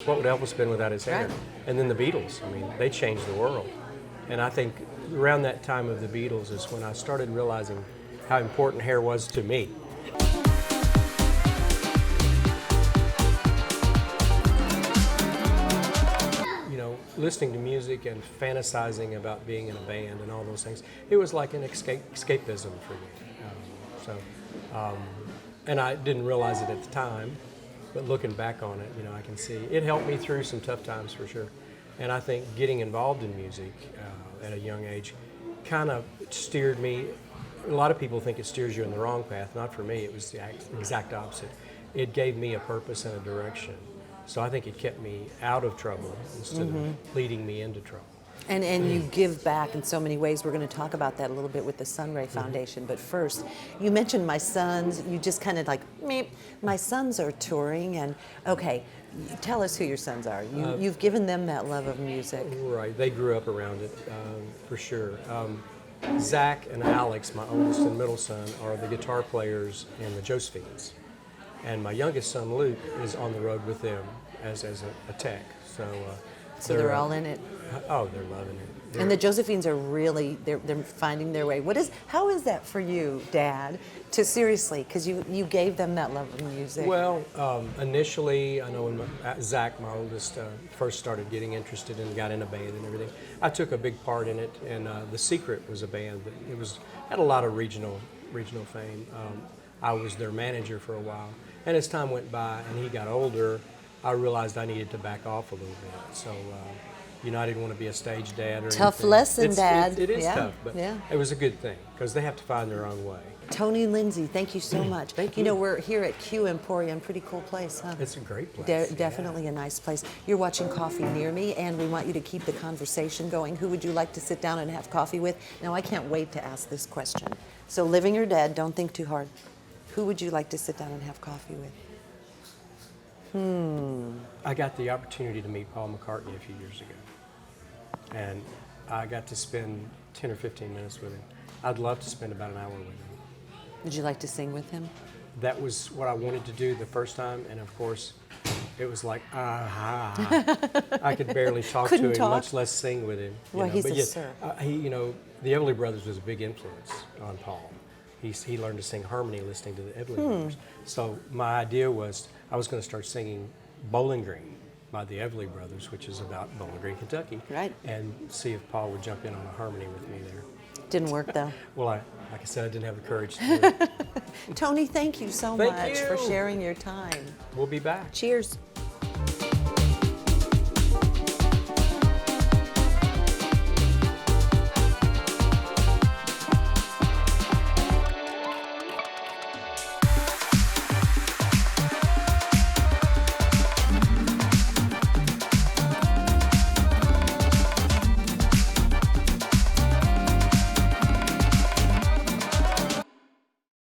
What would Elvis been without his hair? Right. And then the Beatles. I mean, they changed the world. And I think around that time of the Beatles is when I started realizing how important hair was to me. Listening to music and fantasizing about being in a band and all those things, it was like an escapism for me. And I didn't realize it at the time, but looking back on it, I can see it helped me through some tough times for sure. And I think getting involved in music at a young age kind of steered me. A lot of people think it steers you in the wrong path. Not for me. It was the exact opposite. It gave me a purpose and a direction. So I think it kept me out of trouble instead of leading me into trouble. And you give back in so many ways. We're going to talk about that a little bit with the Sunray Foundation. But first, you mentioned my sons. You just kind of like, meep. My sons are touring. And okay, tell us who your sons are. You've given them that love of music. Right. They grew up around it, for sure. Zach and Alex, my oldest and middle son, are the guitar players in the Josephines. And my youngest son, Luke, is on the road with them as a tech. So they're all in it. Oh, they're loving it. And the Josephines are really, they're finding their way. How is that for you, Dad, to seriously, because you gave them that love of music? Well, initially, I know when Zach, my oldest, first started getting interested and got in a band and everything, I took a big part in it. And The Secret was a band that had a lot of regional fame. I was their manager for a while. And as time went by and he got older, I realized I needed to back off a little bit. So, I didn't want to be a stage dad or Tough anything. lesson, Dad. It is tough, but it was a good thing because they have to find their own way. Tony Lindsey, thank you so much. Thank you. We're here at Q Emporium. Pretty cool place, huh? It's a great place. Definitely a nice place. You're watching Coffee Near Me, and we want you to keep the conversation going. Who would you like to sit down and have coffee with? Now, I can't wait to ask this question. So, living or dead, don't think too hard. Who would you like to sit down and have coffee with? I got the opportunity to meet Paul McCartney a few years ago. And I got to spend 10 or 15 minutes with him. I'd love to spend about an hour with him. Would you like to sing with him? That was what I wanted to do the first time, and of course, it was like, I could barely talk to him, much less sing with him. Well, he's a sir. The Everly Brothers was a big influence on Paul. He learned to sing harmony listening to the Everly Brothers. So my idea was I was going to start singing Bowling Green by the Everly Brothers, which is about Bowling Green, Kentucky. Right. And see if Paul would jump in on a harmony with me there. Didn't work, though. Well, like I said, I didn't have the courage to do it. Tony, thank you so much for sharing your time. We'll be back. Cheers.